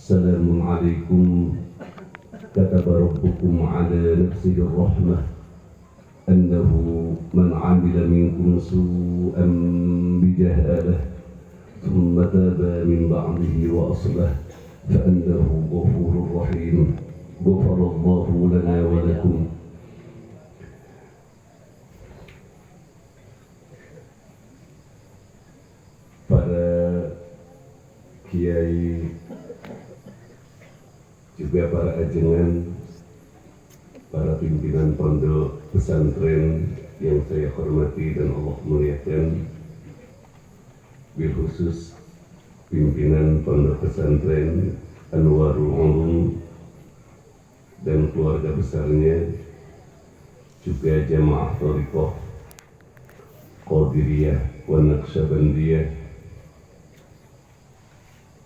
سلام عليكم كتب ربكم على نفسه الرحمة أنه من عمل منكم سوءا بجهالة ثم تاب من بعده وأصلح فأنه غفور رحيم. غفر الله لنا ولكم. Para kiai, juga para ajengan, para pimpinan pondok pesantren yang saya hormati dan Allah muliakan, bil khusus pimpinan pondok pesantren Anwarul Ulum dan keluarga besarnya, juga jamaah thariqah Qadiriyah wa Naqsyabandiyah,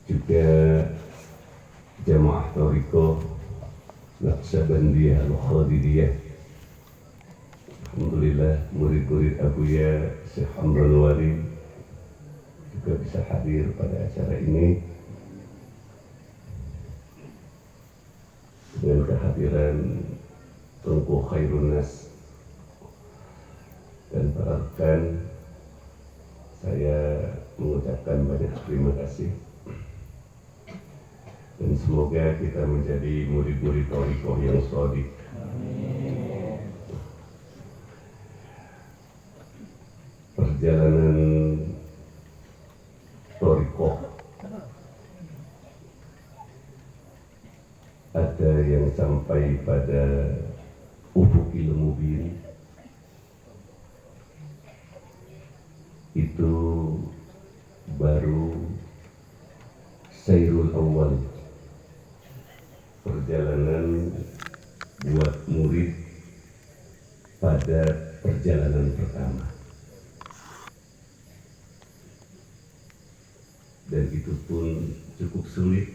juga jamaah thariqah Naqsyabandiyah Al-Qadiriyah. Alhamdulillah murid-murid Abuya Syekh Hamdan Wali juga bisa hadir pada acara ini dengan kehadiran Tengku Khairun Nas dan para rekan. Saya mengucapkan banyak terima kasih dan semoga kita menjadi murid-murid thariqah yang shadiq. Perjalanan thariqah ada yang sampai pada ufukil mubin, itu baru sayrul awal, perjalanan buat murid pada perjalanan pertama, dan itu pun cukup sulit,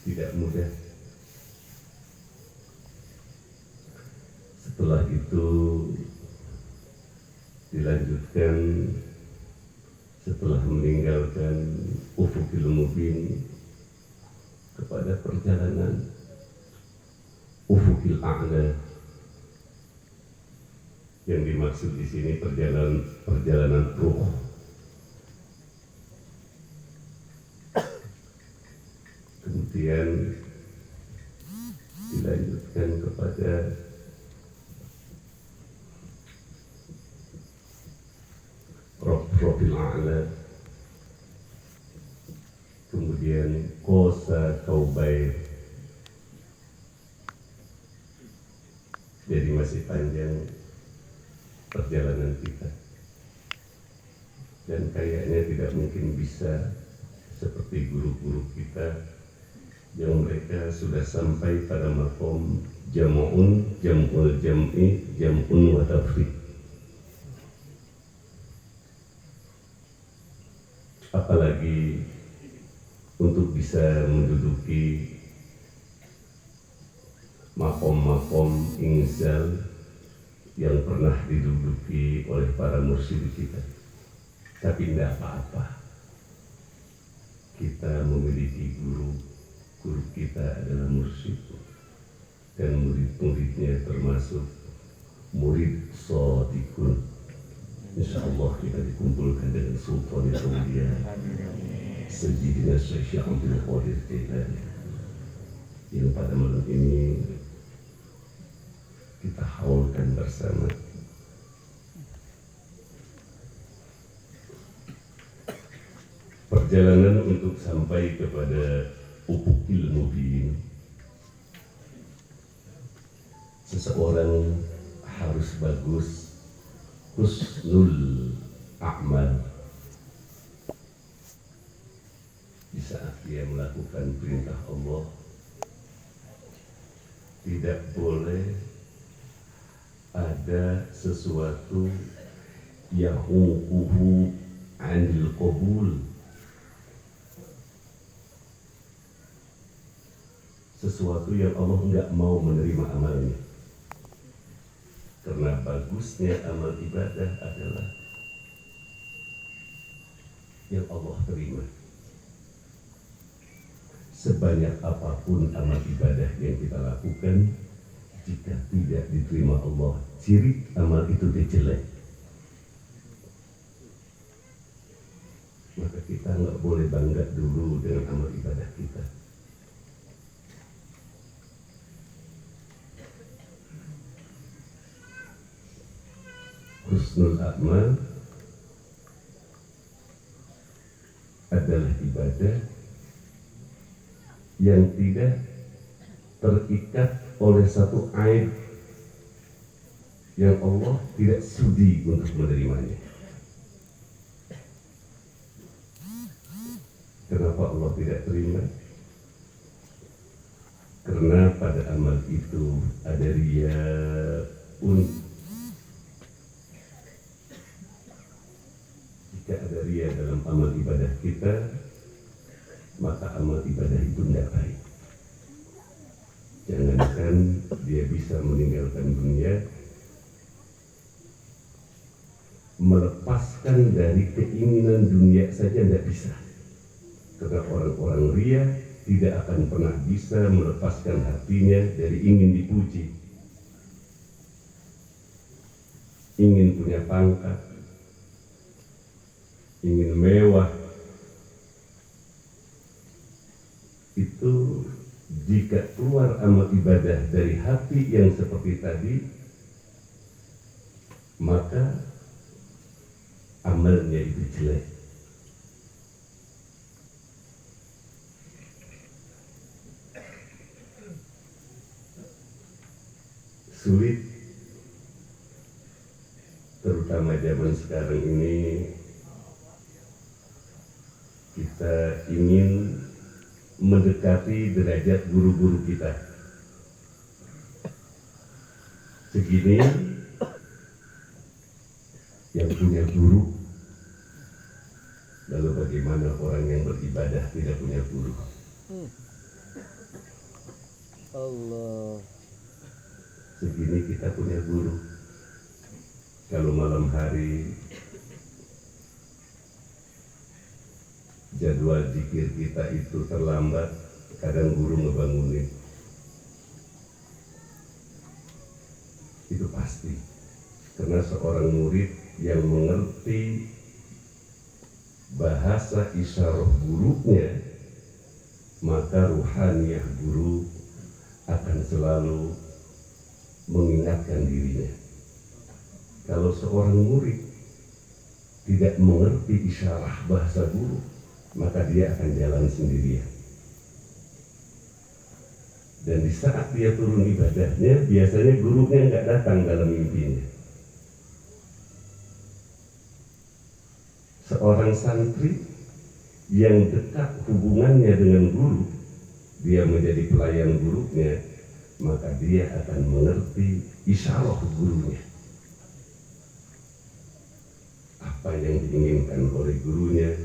tidak mudah. Setelah itu dilanjutkan setelah meninggalkan ufukil mubin kepada perjalanan ufukil a'la, yang dimaksud di sini perjalanan ruh. Kemudian dilanjutkan kepada Profil A'la, kemudian Kosa Kaubair. Jadi masih panjang perjalanan kita, dan kayaknya tidak mungkin bisa seperti guru-guru kita yang mereka sudah sampai pada maqam jam'un, jam'ul jam'i, jam'un wa tafriq. Apalagi untuk bisa menduduki makom-makom inzal yang pernah diduduki oleh para mursyid kita. Tapi tidak apa-apa, kita memiliki guru kita adalah mursyid, dan murid-muridnya termasuk murid shadiqun. Insyaallah kita dikumpulkan dengan Sultan Aulia Sayyidina Syekh Abdul Qadir Jailani, yang pada malam ini kita haulkan bersama. Perjalanan untuk sampai kepada ufukil mubin, seseorang harus bagus husnul a'mal di saat dia melakukan perintah Allah. Tidak boleh ada sesuatu yang yahuquhu anil qabul, sesuatu yang Allah enggak mau menerima amalnya. Karena bagusnya amal ibadah adalah yang Allah terima. sebanyak apapun amal ibadah yang kita lakukan, jika tidak diterima Allah, ciri amal itu dia jelek. Maka kita nggak boleh bangga dulu dengan amal ibadah kita. Husnul amal adalah ibadah yang tidak terikat oleh satu aib yang Allah tidak sudi untuk menerimanya. Kenapa Allah tidak terima? Karena pada amal itu ada riyaun. Jika ada riya dalam amal ibadah kita, maka amal ibadah itu tidak baik. Jangankan dia bisa meninggalkan dunia, melepaskan dari keinginan dunia saja tidak bisa. Karena orang-orang riya tidak akan pernah bisa melepaskan hatinya dari ingin dipuji, ingin punya pangkat, ingin mewah. Itu jika keluar amal ibadah dari hati yang seperti tadi, maka amalnya itu jelek. Sulit, terutama zaman sekarang ini, kita ingin mendekati derajat guru-guru kita. Segini yang punya guru, lalu bagaimana orang yang beribadah tidak punya guru? Allah. Segini kita punya guru. Kalau malam hari jadwal zikir kita itu terlambat, kadang guru ngebangunin. Itu pasti. Karena seorang murid yang mengerti bahasa isyarah gurunya, maka ruhaniyah guru akan selalu mengingatkan dirinya. Kalau seorang murid tidak mengerti isyarah bahasa guru, maka dia akan jalan sendirian. Dan di saat dia turun ibadahnya, biasanya gurunya nggak datang dalam mimpinya. Seorang santri yang dekat hubungannya dengan guru, dia menjadi pelayan gurunya, maka dia akan mengerti isyarah gurunya. Apa yang diinginkan oleh gurunya,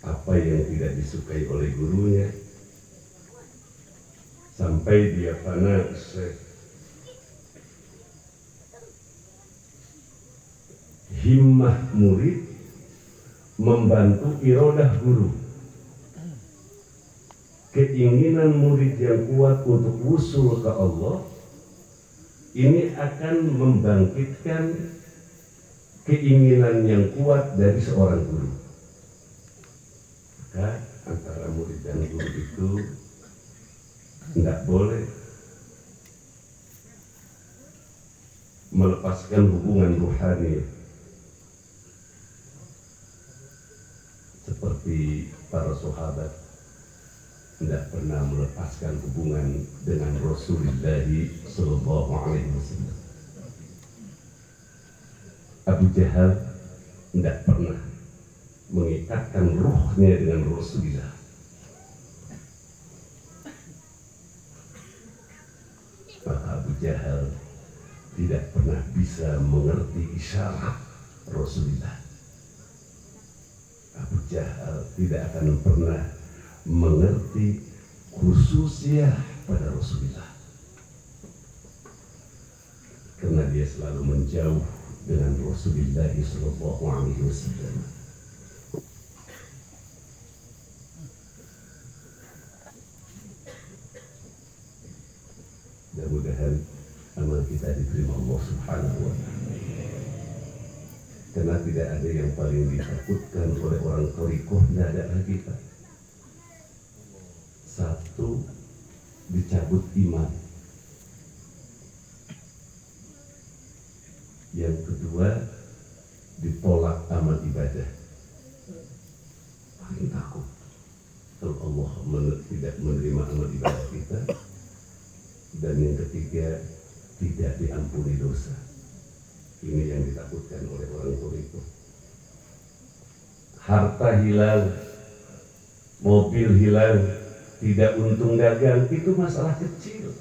apa yang tidak disukai oleh gurunya, sampai dia fana himmah murid membantu irodah guru. Keinginan murid yang kuat untuk wusul ke Allah ini akan membangkitkan keinginan yang kuat dari seorang guru. Maka antara murid dan guru itu tidak boleh melepaskan hubungan ruhani seperti para sahabat tidak pernah melepaskan hubungan dengan Rasulullah Sallallahu Alaihi Wasallam. Abu Jahal tidak pernah mengikatkan ruhnya dengan Rasulullah. Maka Abu Jahal tidak pernah bisa mengerti isyarat Rasulullah. Abu Jahal tidak akan pernah mengerti khususnya pada Rasulullah, karena dia selalu menjauh dengan Rasulullah Sallallahu Alaihi Wasallam. Karena tidak ada yang paling ditakutkan oleh orang Torikoh, tidak ada lagi Pak. Satu, dicabut iman. Yang kedua, ditolak amal ibadah. Paling takut kalau Allah tidak menerima amal ibadah kita. Dan yang ketiga, tidak diampuni dosa. Ini yang ditakutkan oleh orang Torikoh. Harta hilang, mobil hilang, tidak untung dagang, itu masalah kecil.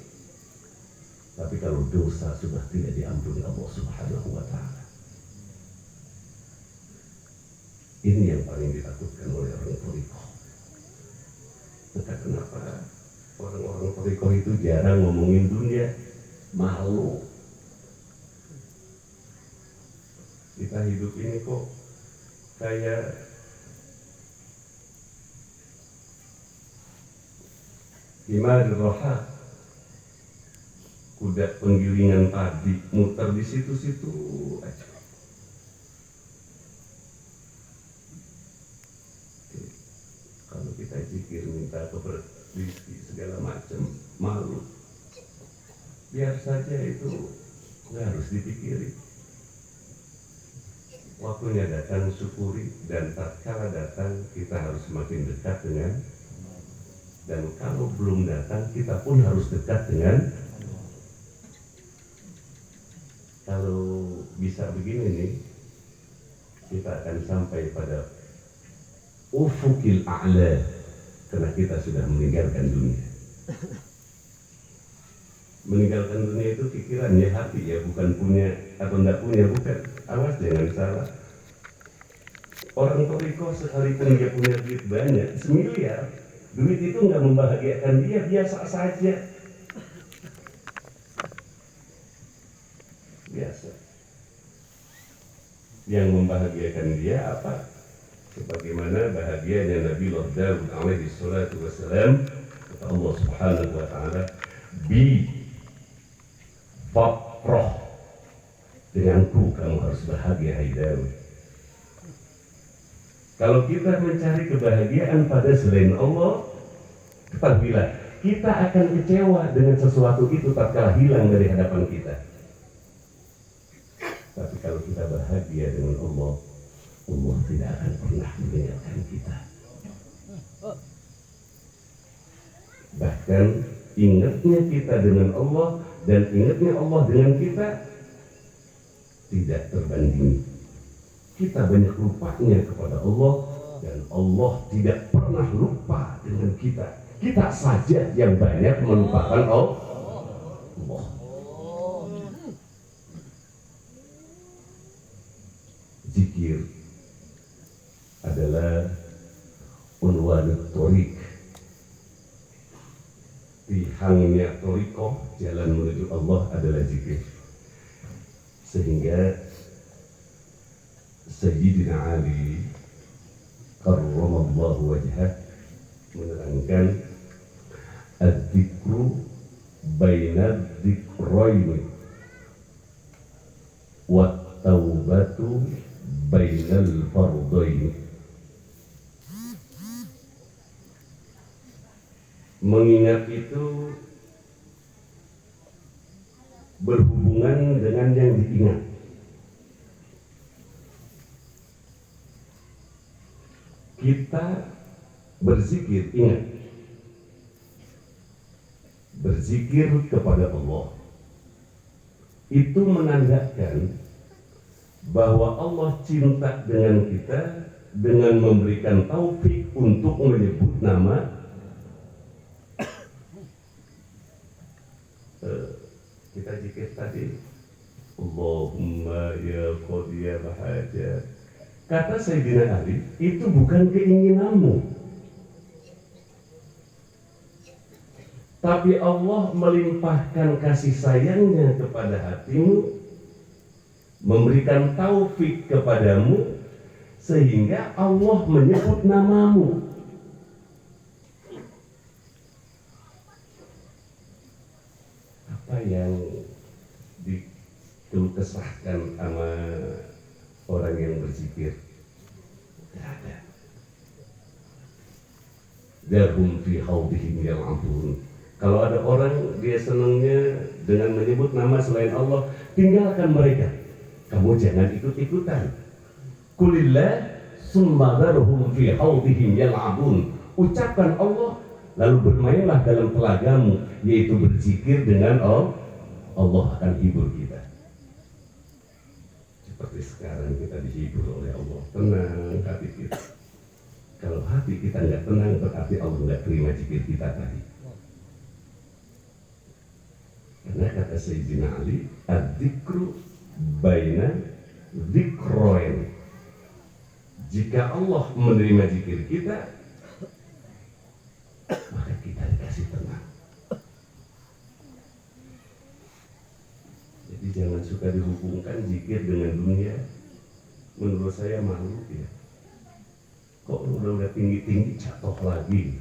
Tapi kalau dosa sudah tidak diampuni Allah Subhanahu wa Ta'ala, ini yang paling ditakutkan oleh orang Torikoh. Maka kenapa orang-orang Torikoh itu jarang ngomongin dunia? Malu. Kita hidup ini kok kayak himar roha, kuda penggilingan padi, muter di situ-situ aja. Kalau kita zikir minta rezeki segala macam, malu. Biar saja itu nggak harus dipikirin. Waktunya datang, syukuri, dan tatkala datang kita harus semakin dekat dengan, dan kalau belum datang kita pun harus dekat dengan. Kalau bisa begini nih, kita akan sampai pada ufukil a'la, karena kita sudah meninggalkan dunia. Meninggalkan dunia itu pikirannya, hati ya, bukan punya atau tidak punya, bukan. Awas jangan salah. Orang Torikoh sekalipun dia punya duit banyak, semiliar, duit itu nggak membahagiakan dia, biasa saja. Biasa. Yang membahagiakan dia apa? Sebagaimana bahagianya Nabi Daud alaihi salatu wassalam, kata Allah Subhanahu wa Ta'ala, bi fafroh, denganku kamu harus bahagia hai Daud. Kalau kita mencari kebahagiaan pada selain Allah, ketahuilah kita akan kecewa dengan sesuatu itu tatkala hilang dari hadapan kita. Tapi kalau kita bahagia dengan Allah, Allah tidak akan pernah meninggalkan kita. Bahkan ingatnya kita dengan Allah dan ingatnya Allah dengan kita tidak terbanding. Kita banyak lupanya kepada Allah dan Allah tidak pernah lupa dengan kita. Kita saja yang banyak melupakan Allah. Zikir adalah unwanut thorik, tihangnya thorikoh, jalan menuju Allah adalah zikir. Sehingga Sayyidina Ali karramallahu wajhah menerangkan ad-dzikru baina dzikraini wa taubatu bainal fardaini. Mengingat itu berhubungan dengan yang diingat. Kita berzikir, ingat, berzikir kepada Allah itu menandakan bahwa Allah cinta dengan kita dengan memberikan taufik untuk menyebut nama. Kita zikir tadi, Allahumma ya qadiyal hajat. Kata Sayyidina Ali, itu bukan keinginanmu, tapi Allah melimpahkan kasih sayangnya kepada hatimu, memberikan taufik kepadamu, sehingga Allah menyebut namamu. Apa yang dikeluh kesahkan sama orang yang berzikir? Tidak ada. Dahum fi haudihim yal'abun. Kalau ada orang dia senangnya dengan menyebut nama selain Allah, tinggalkan mereka. Kamu jangan ikut-ikutan. Kulillah summa dharhum fi haudihim yal'abun. Ucapkan Allah, lalu bermainlah dalam telagamu, yaitu berzikir dengan Allah akan hibur kita. Seperti sekarang kita dihibur oleh Allah, tenang hati kita. Kalau hati kita nggak tenang, berarti Allah nggak terima zikir kita tadi. Karena kata Sayyidina Ali, ad-dzikru baina dzikroin. Jika Allah menerima zikir kita, maka kita dikasih tenang. Jadi jangan suka dihubungkan zikir dengan dunia. Menurut saya malu ya. Kok udah tinggi-tinggi jatuh lagi.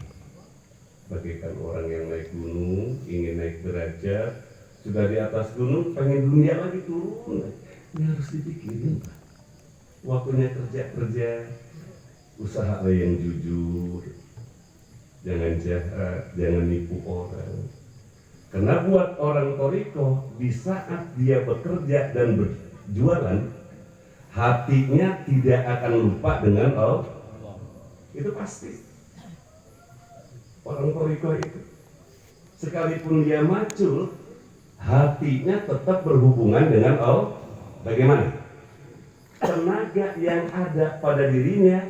Bagaikan orang yang naik gunung, ingin naik derajat, sudah di atas gunung, pengen dunia lagi turun. Ini harus dipikirin, Pak. Waktunya kerja, usaha yang jujur, jangan jahat, jangan nipu orang. Karena buat orang Toriko, di saat dia bekerja dan berjualan, hatinya tidak akan lupa dengan Allah. Itu pasti. Orang Toriko itu, sekalipun dia macul, hatinya tetap berhubungan dengan Allah. Bagaimana? Tenaga yang ada pada dirinya,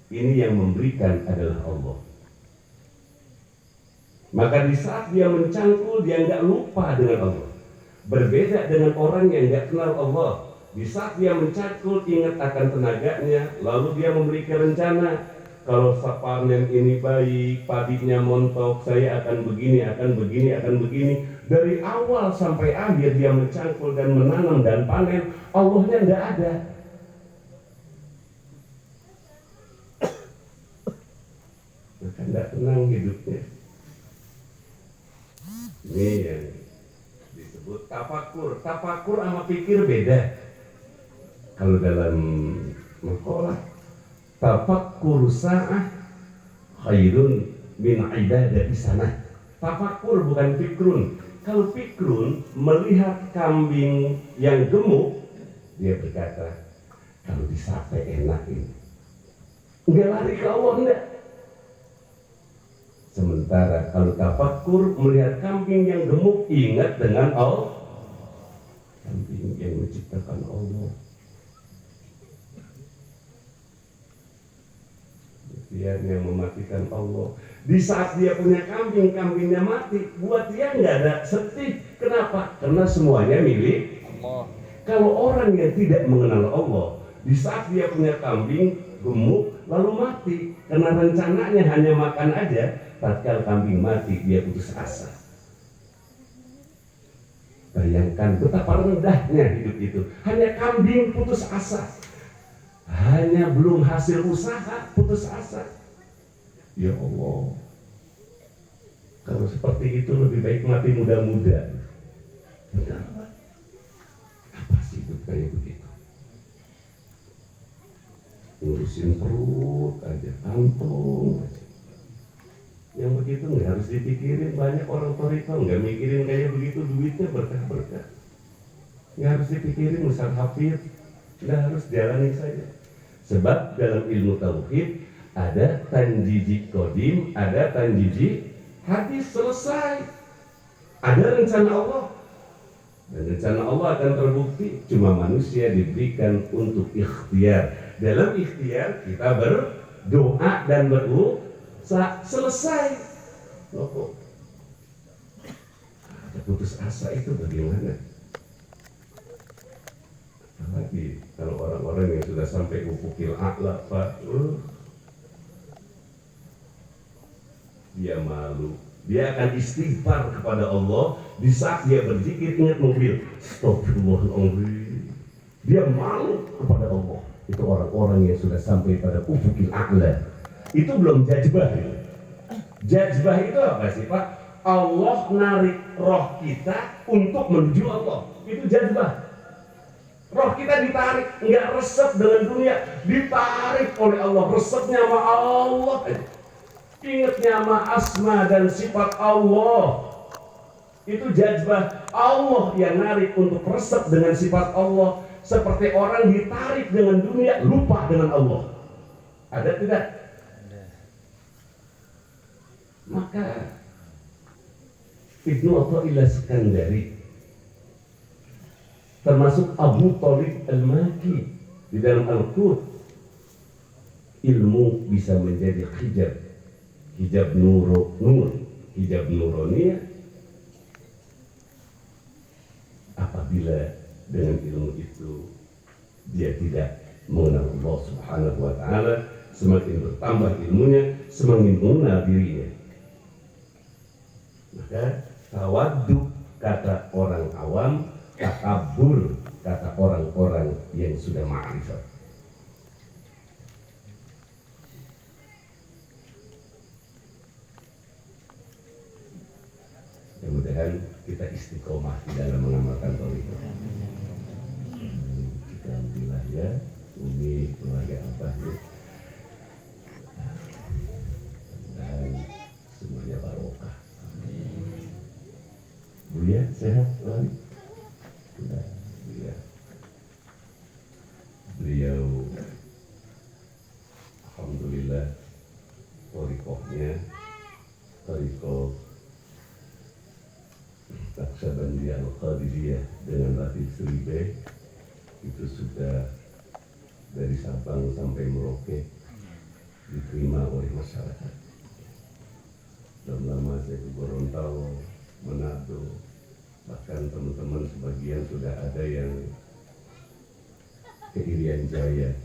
ini yang memberikan adalah Allah. Maka di saat dia mencangkul, dia nggak lupa dengan Allah. Berbeda dengan orang yang nggak kenal Allah. Di saat dia mencangkul, ingat akan tenaganya, lalu dia memberikan rencana. Kalau panen ini baik, padinya montok, saya akan begini, akan begini, akan begini. Dari awal sampai akhir dia mencangkul dan menanam dan panen, Allahnya nggak ada. Maka nggak tenang hidupnya. Ini yang disebut tafakur. Tafakur sama pikir beda. Kalau dalam makalah, tafakur sa'ah khairun min ibadati sanah. Tafakur bukan fikrun. Kalau fikrun melihat kambing yang gemuk, dia berkata, kalau disate enak ini. Enggak lari ke Allah, enggak. Sementara kalau tafakur melihat kambing yang gemuk, ingat dengan Allah. Kambing yang menciptakan Allah. Dia yang mematikan Allah. Di saat dia punya kambing, kambingnya mati, buat dia nggak ada sedih. Kenapa? Karena semuanya milik Allah. Kalau orang yang tidak mengenal Allah, di saat dia punya kambing gemuk lalu mati, karena rencananya hanya makan aja, tatkala kambing mati dia putus asa. Bayangkan betapa rendahnya hidup itu. Hanya kambing putus asa. Hanya belum hasil usaha putus asa. Ya Allah, kalau seperti itu lebih baik mati muda-muda. Benar. Apa sih hidup kayak begitu? Ngurusin perut aja, kantong aja. Yang begitu nggak harus dipikirin. Banyak orang Toriko nggak mikirin kayak begitu, duitnya berkah-berkah. Nggak harus dipikirin, misal hafid, nggak harus jalani saja. Sebab dalam ilmu tauhid ada tanjiji kodim, ada tanjiji hadis, selesai. Ada rencana Allah, dan rencana Allah akan terbukti. Cuma manusia diberikan untuk ikhtiar. Dalam ikhtiar kita berdoa dan berusaha, selesai. Loh, ada putus asa itu bagaimana? Apalagi kalau orang-orang yang sudah sampai ufukil a'la, Pak, dia malu. Dia akan istighfar kepada Allah. Di saat dia berzikir, ingat mobil, astagfirullahaladzim. Dia malu kepada Allah. Itu orang-orang yang sudah sampai pada ufukil a'la. Itu belum jazbah. Jazbah itu apa sih, Pak? Allah narik roh kita untuk menuju Allah. Itu jazbah. Roh kita ditarik, nggak resep dengan dunia, ditarik oleh Allah, resepnya sama Allah. Ingatnya sama asma dan sifat Allah. Itu jazbah Allah yang narik untuk resep dengan sifat Allah. Seperti orang ditarik dengan dunia, lupa dengan Allah. Ada tidak? Ada. Maka Ibnu Athaillah Skandari, termasuk Abu Thalib Al-Maki di dalam Al-Qur'an, ilmu bisa menjadi hijab nur, hijab nuroniyah apabila dengan ilmu itu dia tidak mengenal Allah Subhanahu wa taala. Semakin bertambah ilmunya, semakin mengenal dirinya. Maka tawaddu kata orang awam, takabur kata orang-orang yang sudah ma'rifat. Mudah-mudahan kita istiqomah di dalam mengamalkan tauhid. Kita alhamdulillah ya, Umi keluarga Abah ya. Dan semuanya barokah. Buya sehat lagi? Sudah, Buya. Beliau alhamdulillah thariqahnya thariqah Naqsyabandiyah Al-Qadiriyah dengan Latif Sribe itu sudah dari Sabang sampai Merauke diterima oleh masyarakat. Dan lama saya ke Gorontalo, Manado, bahkan teman-teman sebagian sudah ada yang ke Irian Jaya.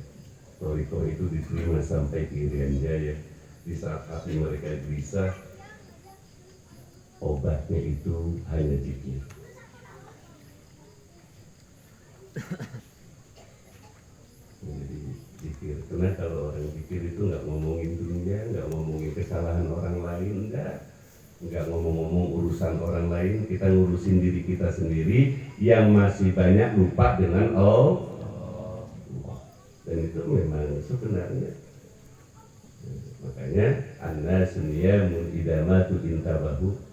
Thariqah itu diterima sampai ke Irian Jaya. Di saat hati mereka gelisah, obatnya itu hanya zikir. Jadi zikir, karena kalau orang zikir itu nggak ngomongin dunia, nggak ngomongin kesalahan orang lain, nggak ngomong-ngomong urusan orang lain, kita ngurusin diri kita sendiri yang masih banyak lupa dengan Allah. Dan itu memang sebenarnya, makanya an-nasu niyamun idza matu intabahu.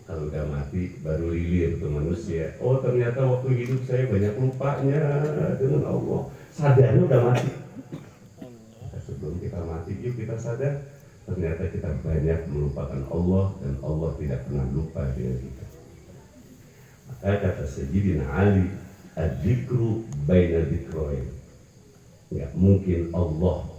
Kalau udah mati baru lilir ke manusia. Oh ternyata waktu hidup saya banyak lupanya dengan Allah. Sadarnya udah mati. Sebelum kita mati, yuk kita sadar. Ternyata kita banyak melupakan Allah dan Allah tidak pernah lupa dengan kita. Maka kata Sayyidina Ali, ad-dzikru baina dzikrain. Nggak mungkin Allah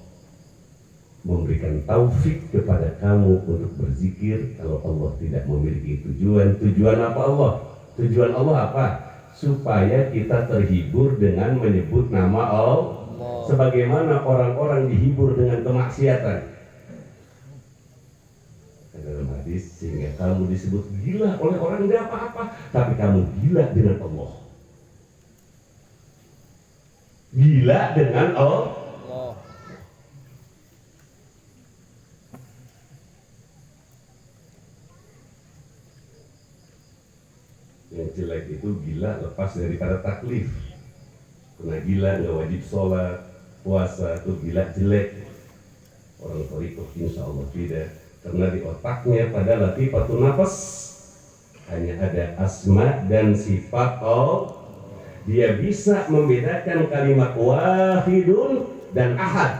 memberikan taufik kepada kamu untuk berzikir kalau Allah tidak memiliki tujuan. Tujuan apa Allah? Tujuan Allah apa? Supaya kita terhibur dengan menyebut nama Allah. Sebagaimana orang-orang dihibur dengan kemaksiatan. Dalam hadis, sehingga kamu disebut gila oleh orang tidak apa-apa, tapi kamu gila dengan Allah. Gila dengan Allah. Yang jelek itu gila lepas daripada taklif. Karena gila nggak wajib sholat, puasa, itu gila jelek. Orang thariqah insya Allah tidak. Karena di otaknya pada latifatul nafas hanya ada asma dan sifat Allah. Dia bisa membedakan kalimat wahidun dan ahad.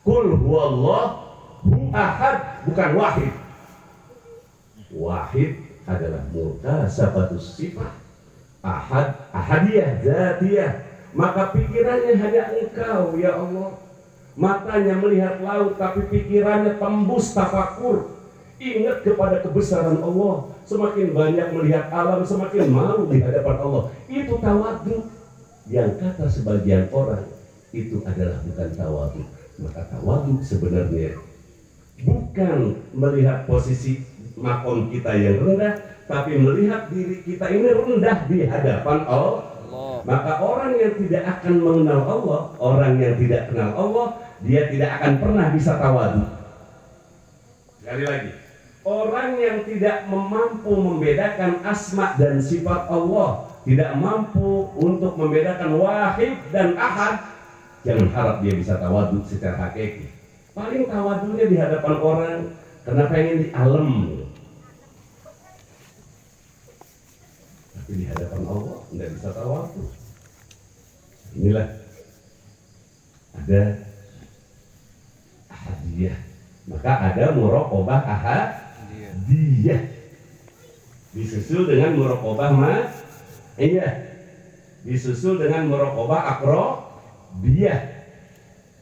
Qul huwallahu ahad, bukan wahid. Wahid adalah mutasabatus sifat, ahad ahadiyah zatiyah. Maka pikirannya hanya engkau ya Allah. Matanya melihat laut tapi pikirannya tembus tafakur, ingat kepada kebesaran Allah. Semakin banyak melihat alam, semakin malu di hadapan Allah. Itu tawadhu. Yang kata sebagian orang itu adalah bukan tawadhu. Maka tawadhu sebenarnya bukan melihat posisi makom kita yang rendah, tapi melihat diri kita ini rendah di hadapan Allah. Maka orang yang tidak akan mengenal Allah, orang yang tidak kenal Allah, dia tidak akan pernah bisa tawadhu. Sekali lagi, orang yang tidak mampu membedakan asma dan sifat Allah tidak mampu untuk membedakan wahid dan ahad, jangan harap dia bisa tawadhu secara hakiki. Paling tawadhunya di hadapan orang karena pengen di alam, tapi di hadapan Allah tidak bisa tawadhu. Inilah ada ahadiyah, maka ada muraqabah ahadiyah disusul dengan muraqabah ma'iyah, disusul dengan muraqabah aqrabiyah,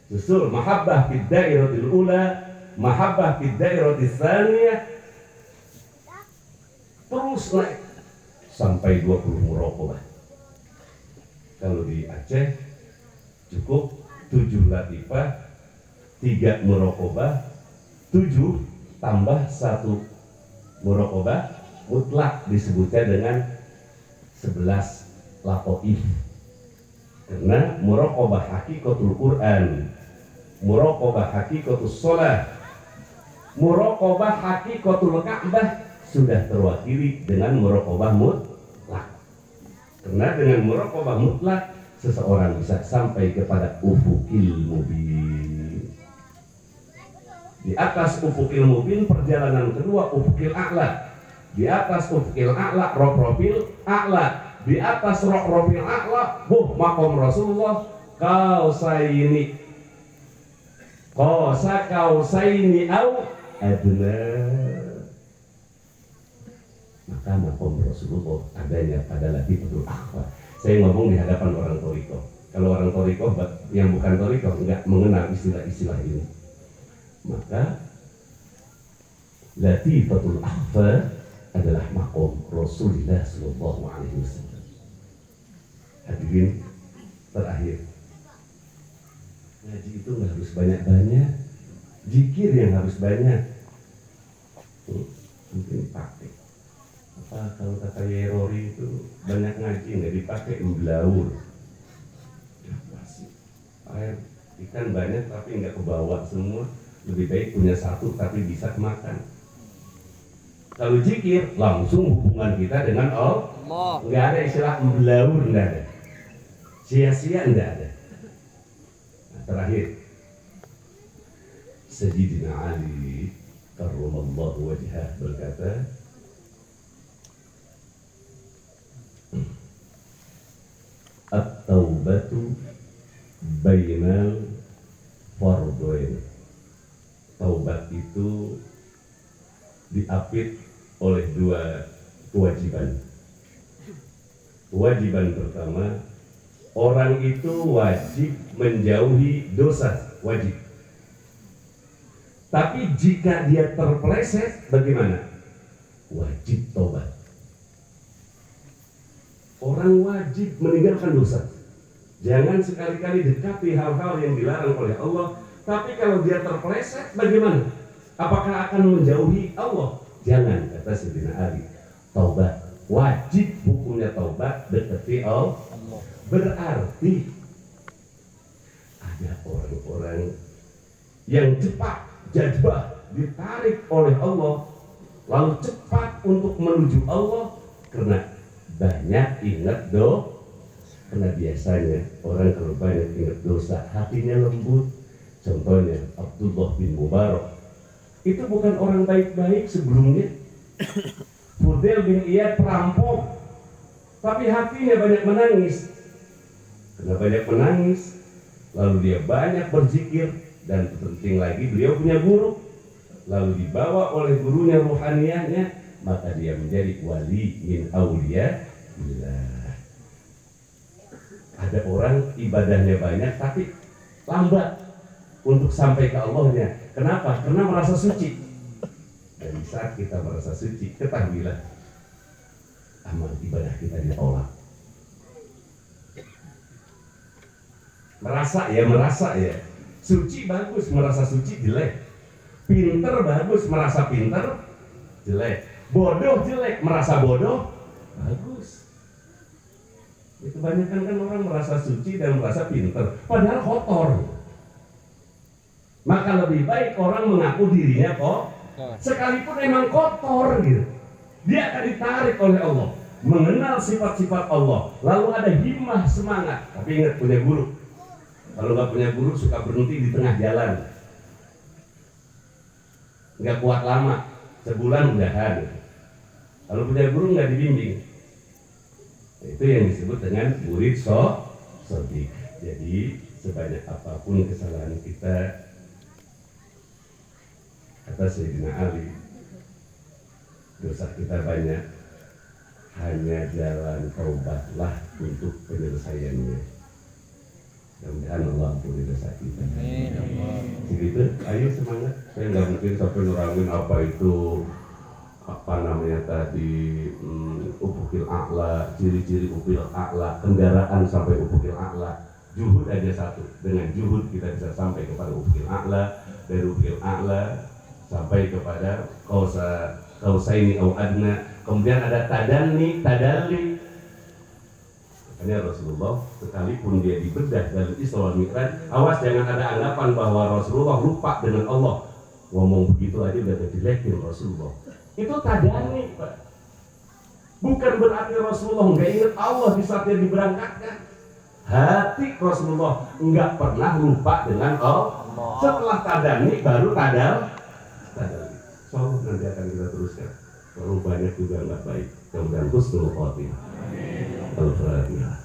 susul mahabbah fid dairatil ula, mahabbah fid dairatis tsaniyah, terus naik sampai 20 muraqabah. Kalau di Aceh cukup 7 latifah, 3 muraqabah, 7 tambah 1 muraqabah mutlak disebutnya dengan 11 latoif. Karena muraqabah hakikatul Quran, muraqabah hakikatus shalah, muraqabah hakikatul Ka'bah sudah terwakili dengan muraqabah mutlak. Karena dengan muraqabah mutlak seseorang bisa sampai kepada ufukil mubin. Di atas ufukil mubin perjalanan kedua ufukil a'la. Di atas ufukil a'la rokrofil a'la. Di atas rokrofil a'la makom Rasulullah kausaini au adna. Maka makom Rasulullah adanya pada latifatul akhwa. Saya ngomong di hadapan orang toriko. Kalau orang toriko yang bukan toriko nggak mengenal istilah-istilah ini, maka latifatul akhwa adalah makom Rasulullah Sallallahu Alaihi Wasallam. Hadirin terakhir, ngaji itu nggak harus banyak-banyak, zikir yang harus banyak. Mungkin pakai apa kalau kata Yerori itu banyak ngaji nggak dipakai membelaur. Air ikan banyak tapi nggak kebawa semua, lebih baik punya satu tapi bisa kemakan. Kalau zikir langsung hubungan kita dengan Allah, nggak ada istilah membelaur, nggak ada, sia-sia nggak ada. Nah, terakhir, Sayyidina Ali karramallahu wajhah berkata, at-taubatu bainal fardhain. Taubat itu diapit oleh 2 kewajiban. Kewajiban pertama, orang itu wajib menjauhi dosa, wajib. Tapi jika dia terpeleset, bagaimana? Wajib taubat. Orang wajib meninggalkan dosa. Jangan sekali-kali dekati hal-hal yang dilarang oleh Allah. Tapi kalau dia terpeleset, bagaimana? Apakah akan menjauhi Allah? Jangan, kata Sayyidina Ali. Taubat, wajib hukumnya taubat, dekati Allah. Berarti ada orang-orang yang cepat, jazbah, ditarik oleh Allah, lalu cepat untuk menuju Allah karena banyak ingat karena biasanya orang kalau banyak ingat dosa hatinya lembut. Contohnya Abdullah bin Mubarak itu bukan orang baik-baik sebelumnya. Fudail bin Iyad perampok, tapi hatinya banyak menangis. Karena banyak menangis, lalu dia banyak berzikir, dan penting lagi beliau punya guru, lalu dibawa oleh gurunya ruhaniyahnya, maka dia menjadi wali min auliya billah. Ada orang ibadahnya banyak tapi lambat untuk sampai ke Allahnya. Kenapa? Karena merasa suci. Dan di saat kita merasa suci, ketahuilah amal ibadah kita ditolak. Merasa ya. Suci bagus, merasa suci jelek. Pinter bagus, merasa pinter jelek. Bodoh jelek, merasa bodoh bagus. Itu kebanyakan kan orang merasa suci dan merasa pinter, padahal kotor. Maka lebih baik orang mengaku dirinya kok, sekalipun emang kotor gitu, dia akan ditarik oleh Allah. mengenal sifat-sifat Allah, lalu ada himmah semangat. Tapi ingat punya guru. Kalau nggak punya guru suka berhenti di tengah jalan, nggak kuat lama, sebulan udahan. Kalau punya guru nggak dibimbing, itu yang disebut dengan murid sodik. Jadi sebanyak apapun kesalahan kita, kata Sayyidina Ali, dosa kita banyak, hanya jalan taubatlah untuk penyelesaiannya. Mudah-mudahan Allah ampuni dosa kita. Segitu, ayo semangat. Saya nggak mungkin sampai nerangin apa itu, apa namanya tadi, ufukil a'la, ciri-ciri ufukil a'la, kendaraan sampai ufukil a'la. Juhud aja satu, dengan juhud kita bisa sampai kepada ufukil a'la, dari ufukil a'la sampai kepada kausaini au adna. Kemudian ada tadalli. Makanya Rasulullah sekalipun dia dibedah dalam Isra wal Mi'raj, awas jangan ada anggapan bahwa Rasulullah lupa dengan Allah. Ngomong begitu aja udah ngejelekin Rasulullah. Itu tadalli, Pak. Bukan berarti Rasulullah nggak ingat Allah di saat dia diberangkatkan. Hati Rasulullah nggak pernah lupa dengan Allah. Setelah tadalli baru tadalli. So nanti akan kita teruskan. Terlalu banyak juga nggak baik. Kemudian husnul khotimah. Al-Fatihah.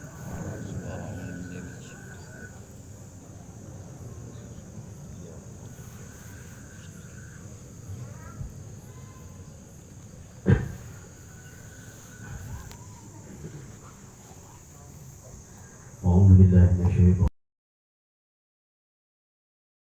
A'udzu billahi minasyaitonir